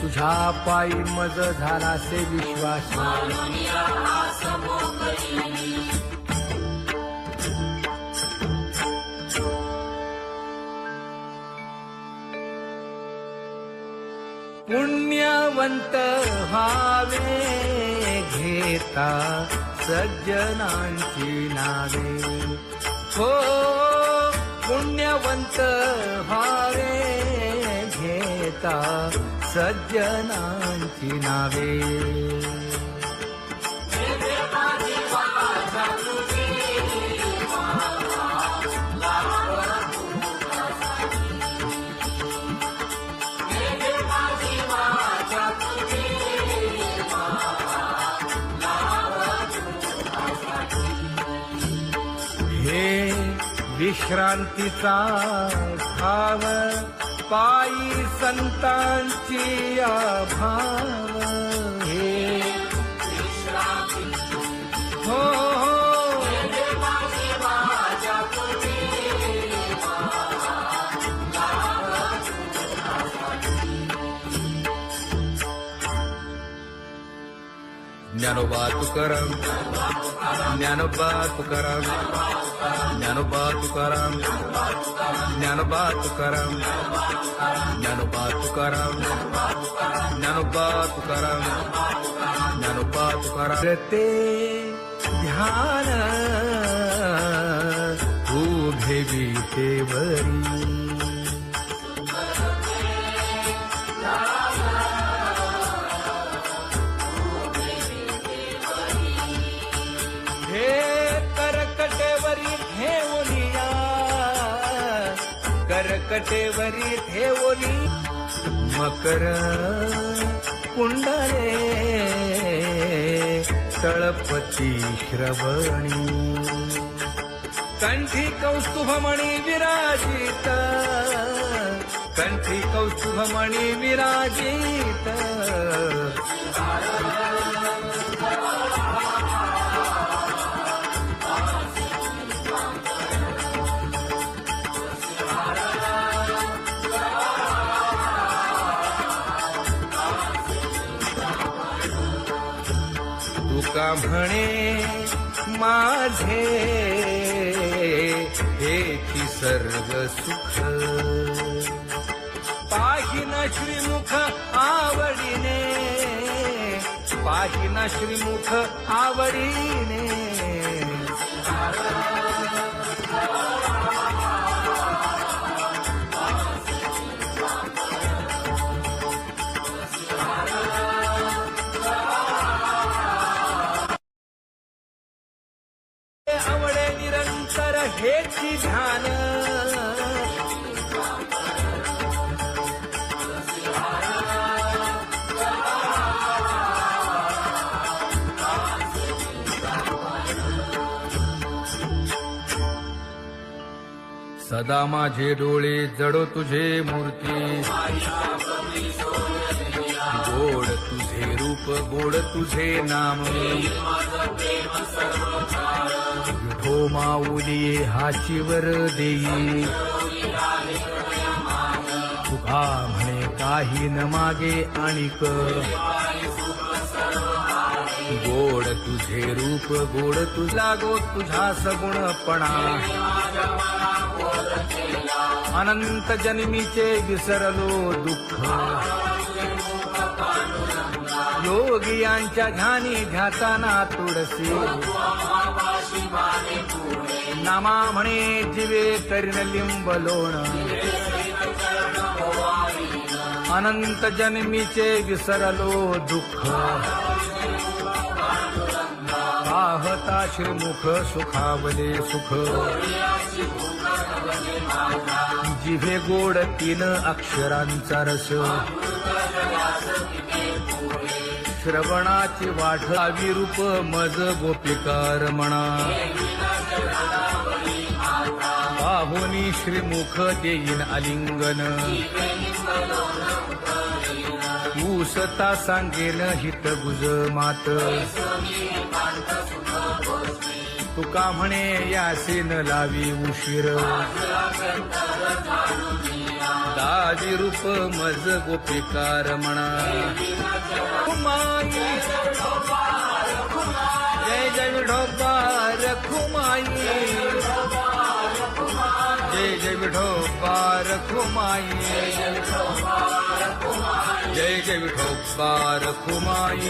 तुझ्या पायी मज झालासे विश्वास पुण्यवंत व्हावे घेता सज्जनांची नावे हो पुण्यवंत व्हावे घेता सज्जनांची नावे हे विश्रांतीचा भाव पायी संतांची भाव हे हो ज्ञानोबा तुकाराम ज्ञानोबा तुकाराम ज्ञानोबा तुकाराम ज्ञानोबा तुकाराम ज्ञानोबा तुकाराम ज्ञानोबा तुकाराम ज्ञानोबा तुकाराम ते ध्यान उभे विटेवरी करकटेवरी ठेवली मकर कुंडले तळपती श्रवणी कंठी कौस्तुभमणी विराजित कंठी कौस्तुभमणी विराजित तुका म्हणे माझे हेची सर्व सुख पाहिन श्रीमुख आवडीने पाहिन श्रीमुख आवडीने आवडे निरंतर हेची ध्यान सदा माझे डोळे जडो तुझे मूर्ती गोड तुझे रूप गोड तुझे नाम विठो माऊली हाचीवर देई तुका म्हणे काही न मागे आणिक गोड तुझे रूप गोड तुझा गो तुझा सगुणपणा अनंत जन्मीचे विसरलो दुःख योगियांच्या ध्यानी ध्याताना तुळसी नामा म्हणे जीवे करीन लिंब लोण अनंत जन्मीचे विसरलो दुःख पाहता श्रीमुख सुखावले सुख जिभे गोड 3 अक्षरांचा रस श्रवणाची वाट विरूप मज गोपिकार म्हणा पाहुनी श्रीमुख देईन आलिंगन ऊसता सांगेन हित गुज मात तुका म्हणे यासे न लावी उशीर लाजी रूप मज गोपिकार म्हणा रखुमाई जय जय विठोबा रखुमाई जय जय विठोबा रखुमाई जय जय विठोबा रखुमाई